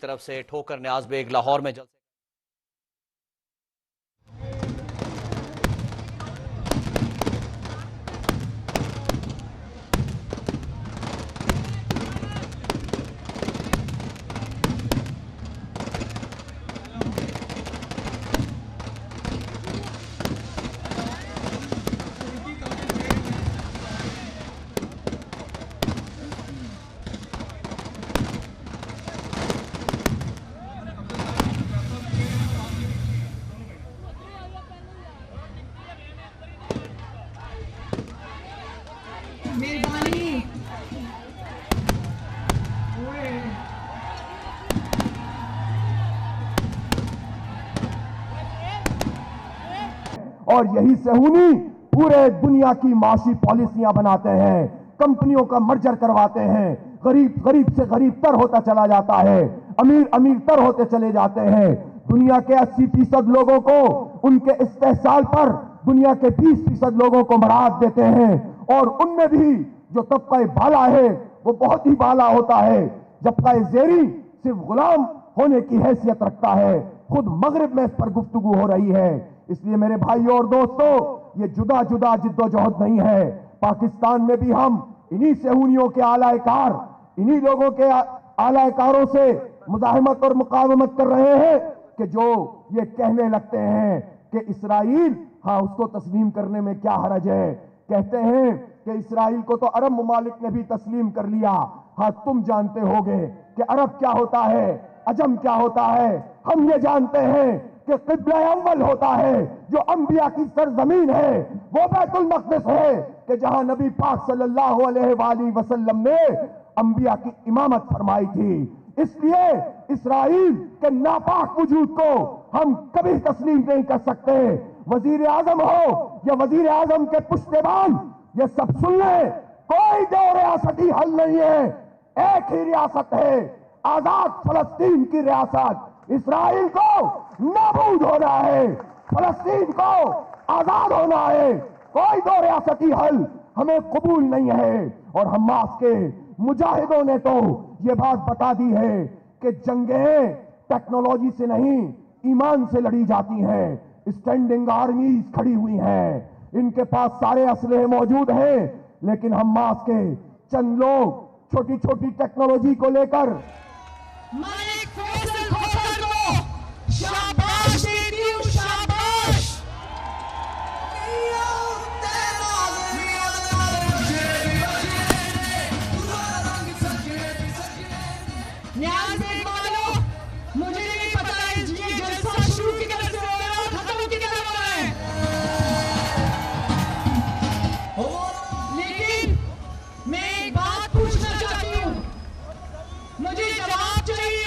तरफ से ठोकर न्याज बेग लाहौर में जलसे और यही सेहूनी पूरे दुनिया की माशी पॉलिसियां बनाते हैं, कंपनियों का मर्जर करवाते हैं, गरीब गरीब से गरीब तर होता चला जाता है, अमीर अमीर तर होते चले जाते हैं। दुनिया के 80% लोगों को उनके इस्तेहसाल पर दुनिया के 20% लोगों को मराद देते हैं, और उनमें भी जो तबका बाला है वो बहुत ही बाला होता है। जबका जेरी सिर्फ गुलाम होने की हैसियत रखता है। खुद मगरिब में इस पर गुफ्तगू हो रही है। इसलिए मेरे भाइयों और दोस्तों, ये जुदा जुदा जिद्दोजहद नहीं है। पाकिस्तान में भी हम इन्हीं सेहूनियों के आलाकार, इन्हीं लोगों के आलाकारों से मुजाहिमत और मुकावमत कर रहे हैं कि जो ये कहने लगते हैं कि इसराइल, हाँ उसको तस्लीम करने में क्या हरज है। कहते हैं कि इसराइल को तो अरब ममालिक ने भी तस्लीम कर लिया। हाँ तुम जानते होगे कि अरब क्या होता है, अजम क्या होता है। हम ये जानते हैं कि क़िबला अव्वल होता है जो अंबिया की सरजमीन है, वो बैतुल मक़दिस है कि जहां नबी पाक सल्लल्लाहु अलैहि वसल्लम ने अंबिया की इमामत फरमाई थी। इसलिए इसराइल के नापाक वजूद को हम कभी तस्लीम नहीं कर सकते। वजीर आजम हो या वजीर आजम के पुश्तेबान, ये सब सुन ले, कोई दो रियासती हल नहीं है, एक ही रियासत है, आजाद फलस्तीन की रियासत। इसराइल को नाबूद होना है, फलस्तीन को आजाद होना है। कोई दो रियासती हल हमें कबूल नहीं है। और हमास के मुजाहिदों ने तो ये बात बता दी है कि जंगें टेक्नोलॉजी से नहीं, ईमान से लड़ी जाती हैं। स्टैंडिंग आर्मीज खड़ी हुई हैं, इनके पास सारे असलहे मौजूद हैं, लेकिन हमास के चंद लोग छोटी छोटी टेक्नोलॉजी को लेकर मलिक फैसल खोखर को शाबाश देती हूँ, शाबाश। न्याज बेग वालों, मुझे नहीं पता है ये जलसा शुरू की तरफ से हो रहा है और खत्म की तरफ हो रहा है, लेकिन मैं एक बात पूछना चाहती हूँ, मुझे जवाब चाहिए।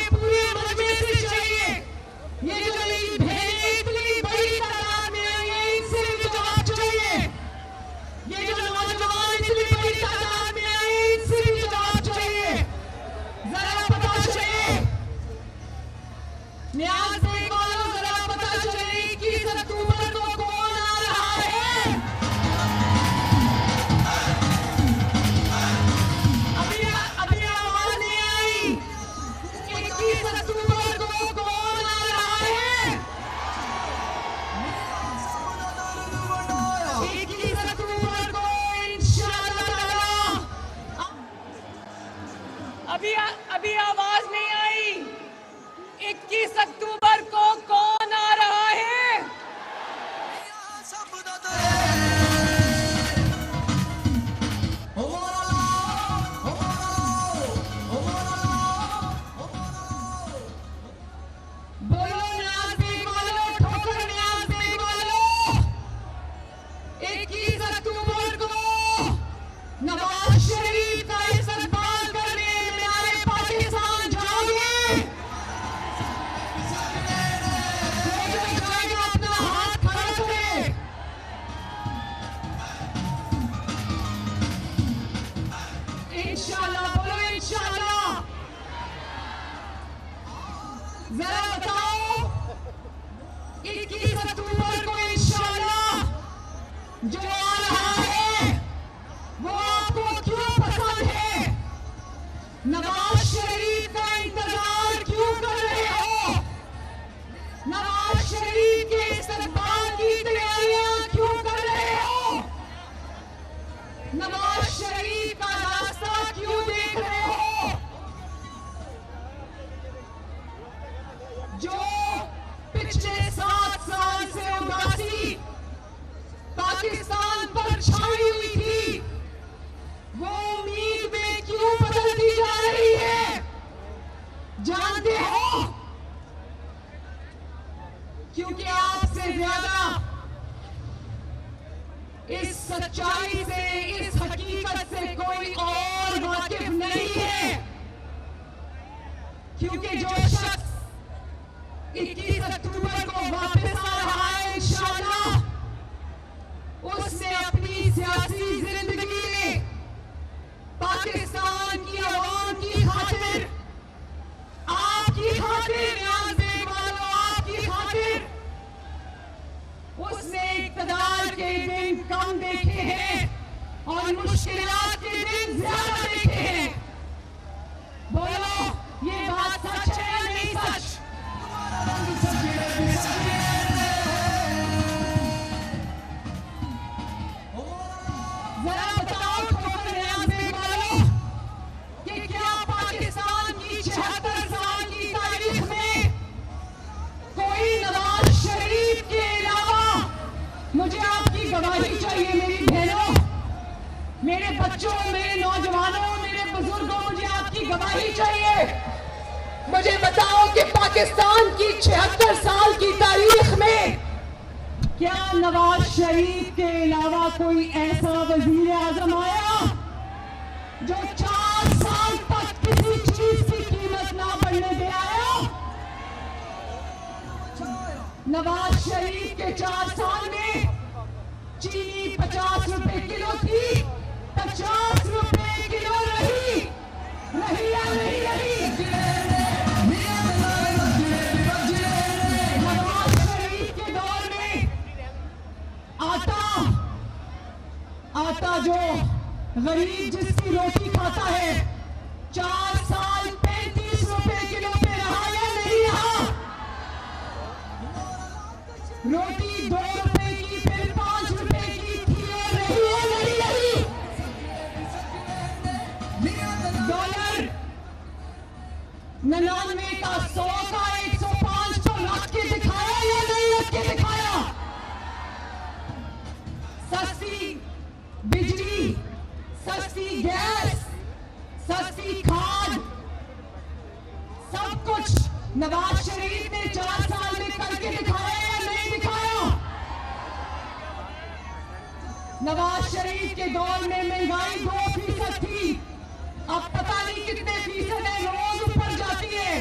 उसने इक़्तिदार के दिन कम देखे हैं और मुश्किलात के दिन ज्यादा देखे हैं। बोलो, ये बात सच है या नहीं सच? जरा बताओ ठोकर न्याज देने वालों कि क्या पाकिस्तान की 76 साल की तारीख में कोई नवाज शरीफ के अलावा, मुझे आपकी गवाही चाहिए मेरी बहनों, मेरे बच्चों, मेरे नौजवानों, मेरे बुजुर्गों, मुझे आपकी गवाही चाहिए। मुझे बताओ कि पाकिस्तान की 76 साल की तारीख में क्या नवाज शरीफ के अलावा कोई ऐसा वजीर आजम आया जो 4 साल तक किसी चीज की कीमत ना बढ़ने दे आया? नवाज शरीफ के 4 साल में चीनी 50 रुपए किलो थी, 50 रुपए किलो रही या नहीं रही? नवाज शरीफ के दौर में आटा जो गरीब जिसकी रोटी खाता है 4 साल 35 रुपए किलो पे रहा या नहीं रहा? रोटी 2 रुपए की फिर 5 रुपए की थी और रही या नहीं रही? डॉलर 99 का 100 का 105 तो रख के दिखाया या नहीं रख के दिखाया? सस्ती बिजली, सस्ती गैस, सस्ती खाद, सब कुछ नवाज शरीफ ने 4 साल में करके दिखाया या नहीं दिखाया? नवाज शरीफ के दौर में महंगाई 2% थी, अब पता नहीं कितने फीसद है, रोज ऊपर जाती है।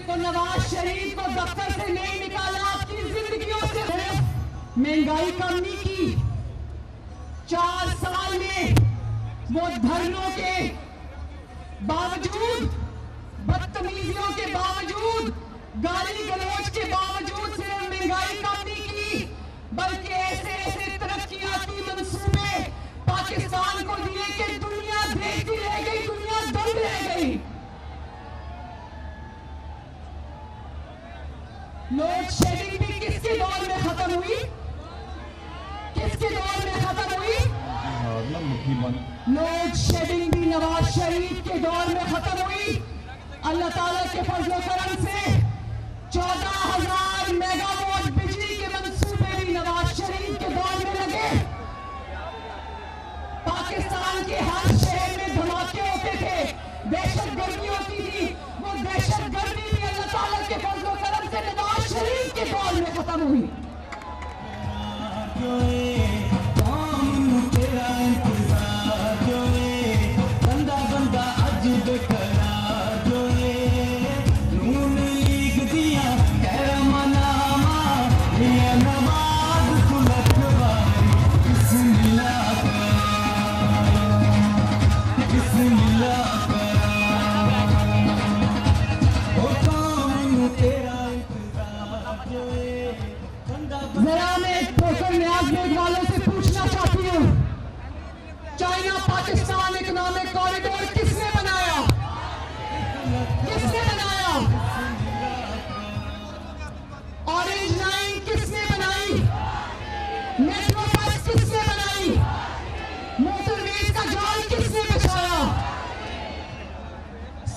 तो नवाज शरीफ को दफ्तर से नहीं निकाला, आपकी जिंदगियों से महंगाई कम नहीं की। 4 साल में वो धरनों के बावजूद, बदतमीजियों के बावजूद, गाली गलौज के बावजूद सिर्फ महंगाई कम नहीं की, बल्कि ऐसे ऐसे तरक्कियाती मंसूबे पाकिस्तान को दिए कि दुनिया देखती रह गई, दुनिया दंग रह गई। लोड शेडिंग भी किसके दौर में खत्म हुई? किसके दौर में खत्म हुई? लोड शेडिंग भी नवाज शरीफ के दौर में खत्म हुई। अल्लाह ताला के फजल करम से 14,000 मेगावाट बिजली के मंसूबे भी नवाज शरीफ के दौर में लगे। पाकिस्तान के हर शहर में धमाके होते थे, दहशत गर्दी होती थी, वो दहशत गर्दी भी अल्लाह ताला के फजल करम से नवाज शरीफ के दौर में खत्म हुई। जरा मैं ठोकर न्याज देने वालों से पूछना चाहती हूँ, चाइना पाकिस्तान इकोनॉमिक कॉरिडोर किसने बनाया? किसने बनाया? ऑरेंज लाइन किसने बनाई? मेट्रो बस किसने बनाई? मोटरवेज का जाल किसने बिछाया?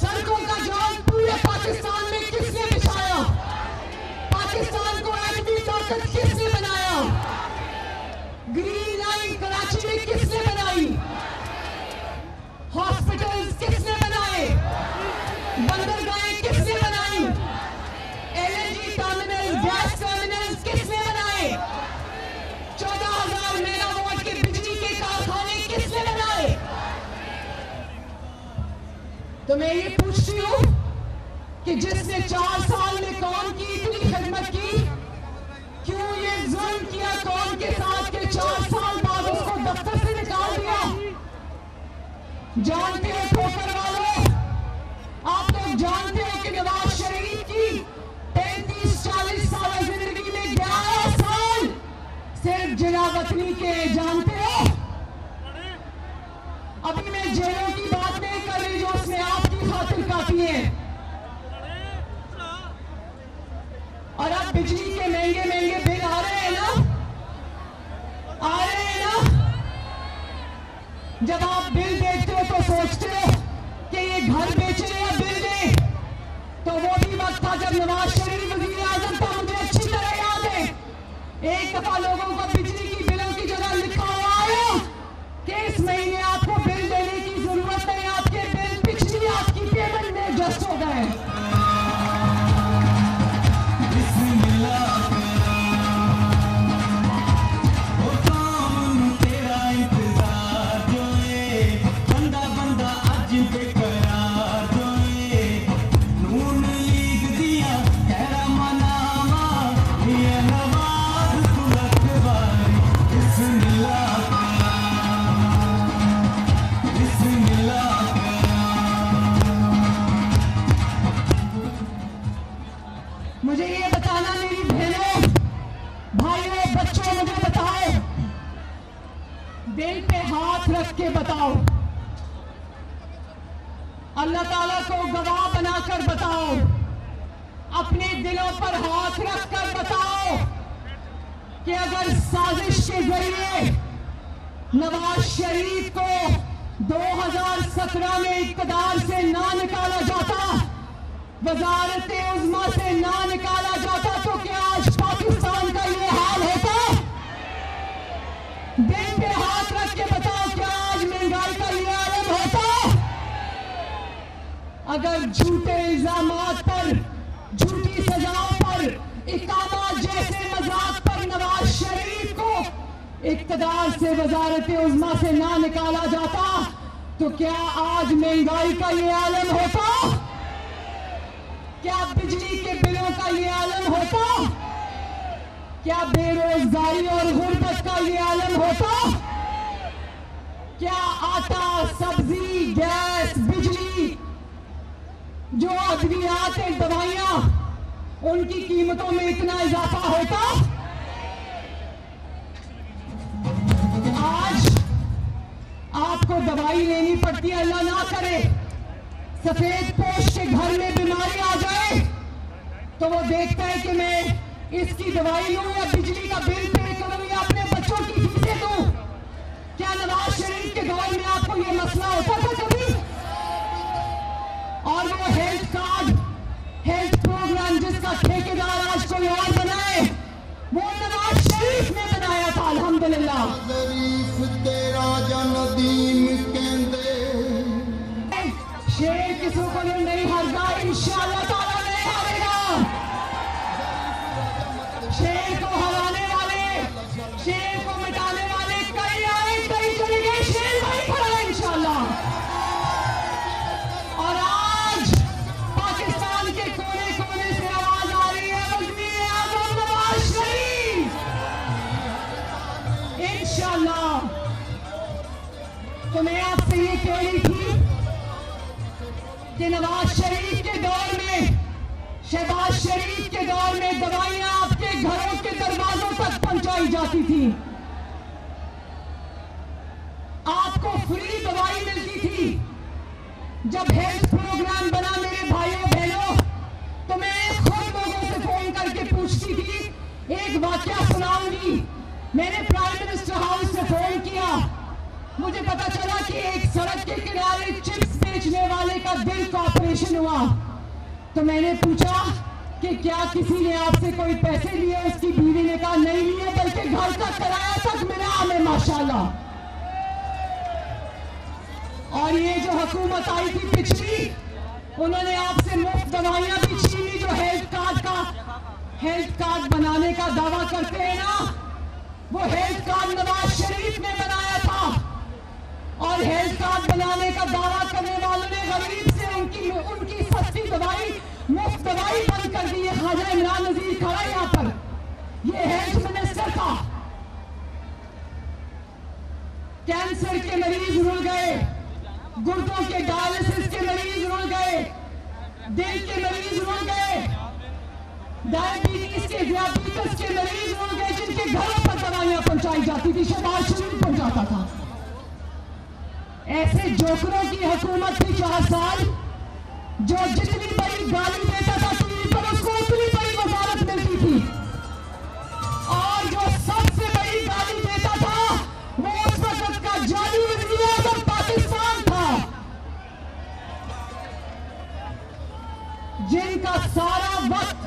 सड़कों का जाल पूरे पाकिस्तान में किसने बिछाया? पाकिस्तान को एटमी ताकत किसने बनाया? ग्रीन लाइन कराची में किसने बनाई? हॉस्पिटल्स किसने बनाए? बंदरगाहें किसने बनाई? एलएनजी टर्मिनल, गैस टर्मिनल्स किसने बनाए? 14,000 मेगावाट के बिजली के कारखाने किसने बनाए? तो मैं ये पूछती हूँ कि जिसने 4 साल में कौन की इतनी खिदमत की, क्यों ये जुल्म किया कौन के साथ के 4 साल बाद उसको दफ्तर से निकाल दिया? जानते हो ठोकर वालों, आप लोग जानते हो कि नवाज शरीफ की 35-40 साल जिंदगी में 11 साल पत्नी के जानते हो? अभी मैं जेलों की बात नहीं कर रही जो उसने आपकी खातिर काटी है। और अब बिजली के महंगे महंगे बिल आ रहे हैं ना, आ रहे हैं ना। जब आप बिल देखते हो तो सोचते हो कि ये घर बेचने या बिल दे, तो वो भी वक्त था जब नवाज शरीफ वजीर आजम था। मुझे अच्छी तरह याद है, एक दफा लोगों को बिजली की बिलों की जगह लिखा हुआ आया कि इस महीने आपको बिल देने की जरूरत नहीं, आपके बिल पिछली आपकी पेमेंट में एडजस्ट हो गए। मुझे ये बताना मेरी बहनों, भाइयों, बच्चों, मुझे बताओ, दिल पे हाथ रख के बताओ, अल्लाह ताला को गवाह बनाकर बताओ, अपने दिलों पर हाथ रख कर बताओ कि अगर साजिश के जरिए नवाज शरीफ को 2017 में इक़्तिदार से ना निकाला जाता, वज़ारत उज़्मा से ना निकाला जाता, तो क्या आज पाकिस्तान का ये हाल होता? दिल पे हाथ रख के बताओ, क्या आज महंगाई का ये आलम होता? अगर झूठे इल्जामात पर, झूठी सजाओं पर, इकामा जैसे मजाक पर नवाज शरीफ को इक़्तिदार से वज़ारत उज़्मा से ना निकाला जाता, तो क्या आज महंगाई का ये आलम होता? क्या बिजली के बिलों का ये आलम होता? क्या बेरोजगारी और गुर्बत का ये आलम होता? क्या आटा, सब्जी, गैस, बिजली, जो अद्वियात हैं, दवाइयां, उनकी कीमतों में इतना इजाफा होता? आज आपको दवाई लेनी पड़ती है, अल्लाह ना करे सफेद पोश के घर में बीमारी आ जाए तो वो देखता है कि मैं इसकी दवाई लूं या बिजली का बिल पे करूं या अपने बच्चों की फीसें दूं। क्या नवाज शरीफ के दौर में आपको ये मसला होता था कभी? और वो हेल्थ कार्ड, हेल्थ प्रोग्राम जिसका ठेकेदार आज कोई और बनाए, वो नवाज शरीफ ने बनाया था। अल्हम्दुलिल्लाह। शेर किसी को नहीं हारता, इंशाअल्लाह ताला नहीं हारेगा। शेर को हराने वाले, शेर को मिटाने वाले कई आए, कई चले गए, शेर वहीं खड़ा है इंशाअल्लाह। और आज पाकिस्तान के कोने कोने से आवाज आ रही है, वज़ीर आज़म नवाज शरीफ इंशाअल्लाह। तो मैं आपसे ये कह रही थी कि नवाज शरीफ के दौर में, शहबाज शरीफ के दौर में दवाइयां आपके घरों के दरवाजों तक पहुंचाई जाती थी, आपको फ्री दवाई मिलती थी। जब हेल्थ प्रोग्राम बना मेरे भाइयों बहनों, तो मैं खुद लोगों से फोन करके पूछती थी, एक वाकया सुनाऊंगी। मैंने प्राइम मिनिस्टर हाउस से फोन किया, मुझे पता चला कि एक सड़क के किनारे चिप्स बेचने वाले का दिल का ऑपरेशन हुआ। तो मैंने पूछा कि क्या किसी ने आपसे कोई पैसे लिए? उसकी बीवी ने कहा नहीं लिए, बल्कि घर का किराया तक मिला हमें माशाल्लाह। और ये जो हुकूमत आई थी पिछली, उन्होंने आपसे मुफ्त दवाइयां भी छीन ली। जो हेल्थ कार्ड बनाने का दावा करते हैं ना, वो हेल्थ कार्ड नवाज शरीफ ने बनाया था। और हेल्थ कार्ड बनाने का दावा करने वालों ने गरीब से उनकी सस्ती दवाई, मुफ्त दवाई बंद कर दी है। ख्वाजा इमरान नजीर खड़ा यहाँ पर, ये हेल्थ मिनिस्टर था। कैंसर के मरीज रुल गए, गुर्दों के डायलिसिस के मरीज रुल गए, दिल के मरीज रुल गए, डायबिटीज के, दियाबितीज के मरीज रुल गए, जिनके घरों पर दवाइयां पहुंचाई जाती थी, शहबाज शरीफ पहुंचाता था। ऐसे जोकरों की हुकूमत थी 4 साल, जो जितनी बड़ी गाली देता था टीवी पर उसको उतनी बड़ी वजारत मिलती थी, और जो सबसे बड़ी गाली देता था वो उस वक्त का जाली वज़ीर आज़म पाकिस्तान था, जिनका सारा वक्त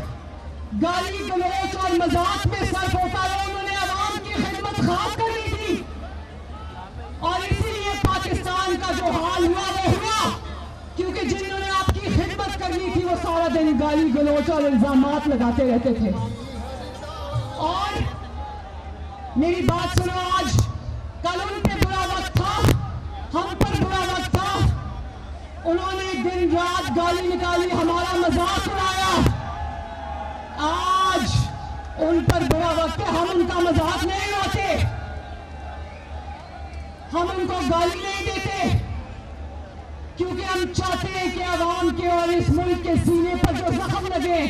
गाली गलौज और मजाक में सर्फ होता है। उन्होंने आवाम की खिदमत खास करनी थी, और इसीलिए पाकिस्तान का जो हाल हुआ वो हुआ, क्योंकि जिन्होंने आपकी खिदमत करनी थी वो सारा दिन गाली गलौज और इल्जामात लगाते रहते थे। और मेरी बात सुनो, आज कल उन पे बुरा वक्त था, हम पर बुरा वक्त था, उन्होंने दिन रात गाली निकाली, हमारा मजाक उड़ाया। आज उन पर बुरा वक्त है, हम उनका मजाक नहीं उड़ाते, हम उनको गाली नहीं देते, क्योंकि हम चाहते हैं कि आवाम के और इस मुल्क के सीने पर जो जख्म लगे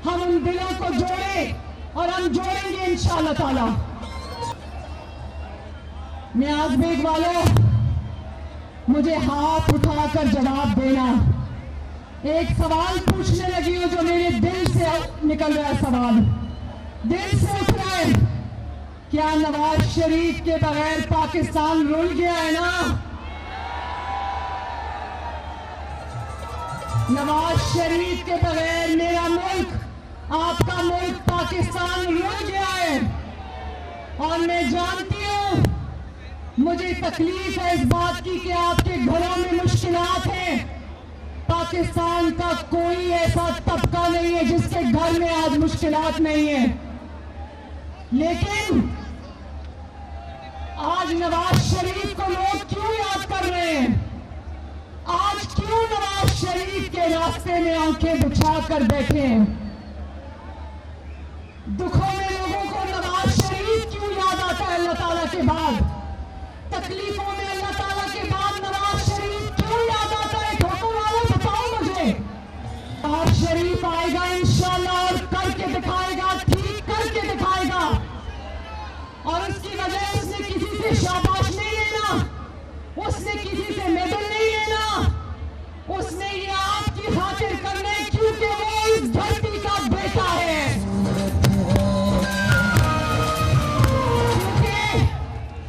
हम उन दिलों को जोड़ें, और हम जोड़ेंगे इंशाअल्लाह ताला। नियाज बेग वालों, मुझे हाथ उठाकर जवाब देना। एक सवाल पूछने लगी हूं जो मेरे दिल से निकल रहा है, सवाल दिल से उठ रहा है। क्या नवाज शरीफ के बगैर पाकिस्तान रुल गया है ना? नवाज शरीफ के बगैर मेरा मुल्क, आपका मुल्क पाकिस्तान रुल गया है। और मैं जानती हूं, मुझे तकलीफ है इस बात की कि आपके घरों में मुश्किलात हैं। पाकिस्तान का कोई ऐसा तबका नहीं है जिसके घर में आज मुश्किलात नहीं है, लेकिन आज नवाज शरीफ को लोग क्यों याद कर रहे हैं? आज क्यों नवाज शरीफ के रास्ते में आंखें बिछा कर बैठे हैं? दुखों में लोगों को नवाज शरीफ क्यों याद आता है अल्लाह ताला के बाद? तकलीफों में अल्लाह ताला के बाद नवाज शरीफ क्यों याद आता है? ठोकर वाले बताओ मुझे। नवाज शरीफ आएगा इंशाअल्लाह और करके दिखाएगा, ठीक करके दिखाएगा, और उसकी वजह उसने किसी से शाबाश नहीं लेना, उसने किसी से मेडल नहीं लेना, उसने ये आपकी खातिर करना है क्योंकि वो इस धरती का बेटा है। क्योंकि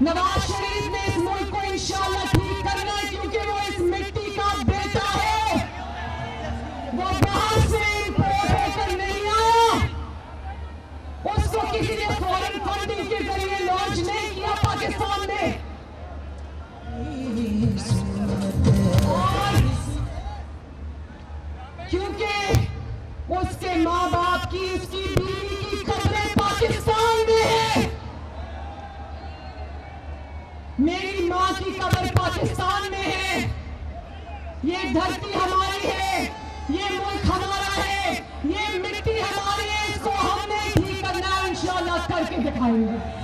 नवाज शरीफ ने इस मुल्क को इंशाअल्लाह ठीक करना है, क्योंकि वो इस मिट्टी का बेटा है। वो बाहर से इंपोर्ट होकर नहीं आया, उसको किसी ने फॉरेन फंडिंग के जरिए लॉन्च नहीं किया पाकिस्तान में। और क्योंकि उसके माँ बाप की, उसकी बीवी की कब्रें पाकिस्तान में है। मेरी माँ की कब्र पाकिस्तान में है। ये धरती हमारी है, ये मुल्क हमारा है, ये मिट्टी हमारी है, इसको हमने ठीक करना है, इंशाअल्लाह करके दिखाएंगे।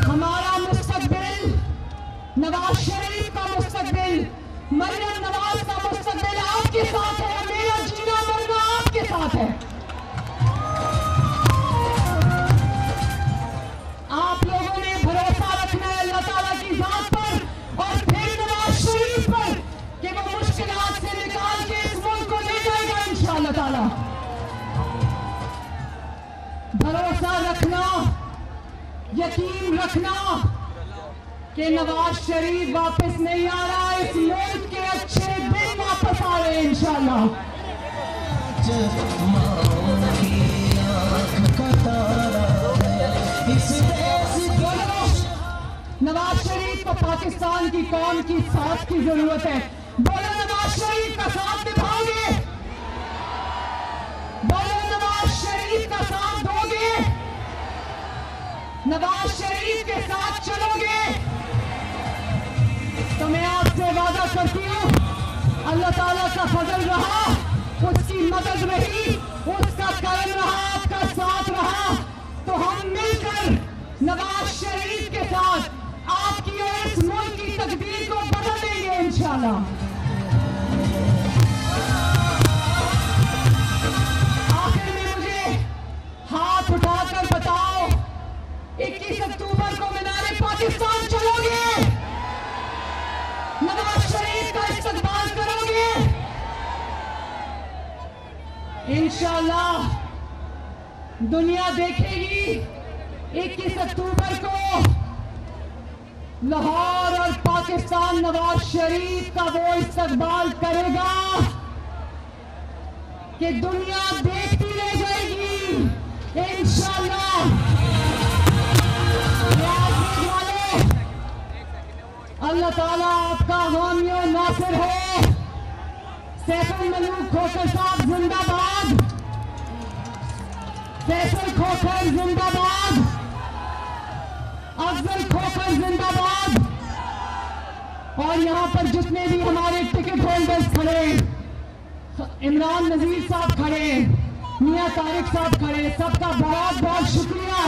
हमारा मुस्तकबिल, नवाज शरीफ का मुस्तकबिल, मरियम नवाज का मुस्तकबिल आपके साथ है। मेरा जीना मरना आपके साथ है। आप लोगों ने भरोसा रखना है अल्लाह ताला की जात पर, और फिर नवाज शरीफ पर, कि वो मुश्किलात से निकाल के इस मुल्क को ले जाएगा इंशाअल्लाह ताला। भरोसा रखना, यकीन रखना कि नवाज शरीफ वापस नहीं आ रहा, इस मुल्क के अच्छे दिन वापस आ रहे हैं इंशाअल्लाह। नवाज शरीफ को पाकिस्तान की कौम की साथ की जरूरत है। बोलो नवाज शरीफ का साथ निभाओगे? बोलो नवाज शरीफ का साथ दोगे? नवाज शरीफ के साथ चलोगे? तो मैं आपसे वादा करती हूँ, अल्लाह ताला का फजल रहा, उसकी मदद रही, उसका करम रहा, आपका साथ रहा, तो हम मिलकर नवाज इंशाअल्लाह। आखिर में मुझे हाथ उठाकर बताओ, 21 अक्टूबर को मीनारे पाकिस्तान चलोगे? नवाज शरीफ का इस्तकबाल करोगे? इंशाअल्लाह दुनिया देखेगी 21 अक्टूबर को लाहौर और पाकिस्तान नवाज शरीफ का वो इस्तकबाल करेगा कि दुनिया देखती रह जाएगी। इंशाअल्लाह अल्लाह ताला आपका हामी और नासिर हो। सैफुल मलूक खोखर साहब जिंदाबाद, फैसल खोखर जिंदाबाद, अफजल खोखर जिंदाबाद। और यहाँ पर जितने भी हमारे टिकट होल्डर्स खड़े, इमरान नजीर साहब खड़े, मियां तारिक साहब खड़े, सबका बहुत बहुत शुक्रिया।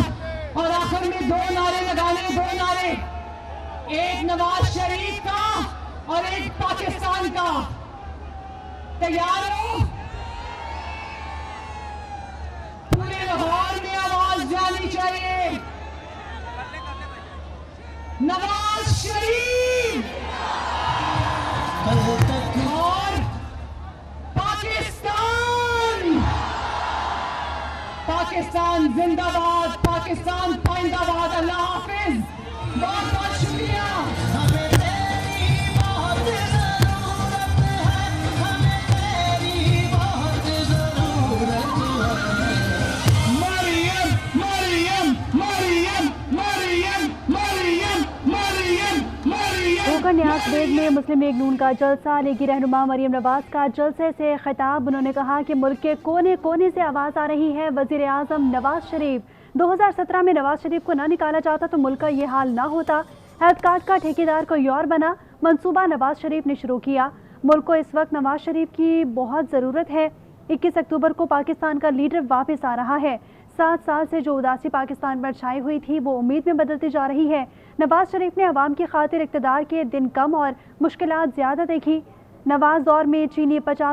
और आखिर में दो नारे लगाने, दो नारे, एक नवाज शरीफ का और एक पाकिस्तान का। तैयार हो? पूरे लाहौर में आवाज जानी चाहिए, नवाज शरीफ और पाकिस्तान। पाकिस्तान जिंदाबाद, पाकिस्तान पाइंदाबाद। अल्लाह हाफिज, बहुत बहुत शुक्रिया। खोखर न्याज बेग में मुस्लिम लीग नून का जलसा, लीगी रहनुमा मरियम नवाज का जलसे से खिताब। उन्होंने कहा कि मुल्क के कोने कोने से आवाज़ आ रही है, वज़ीर आज़म नवाज शरीफ 2017 में नवाज शरीफ को ना निकाला जाता तो मुल्क का ये हाल ना होता। हेल्थ कार्ड का ठेकेदार कोई और बना, मंसूबा नवाज शरीफ ने शुरू किया। मुल्क को इस वक्त नवाज शरीफ की बहुत ज़रूरत है। 21 अक्टूबर को पाकिस्तान का लीडर वापस आ रहा है। 7 साल से जो उदासी पाकिस्तान पर छाई हुई थी वो उम्मीद में बदलती जा रही है। नवाज शरीफ ने अवाम की खातिर इक़्तिदार के दिन कम और मुश्किलात ज़्यादा देखी। नवाज दौर में चीनी 50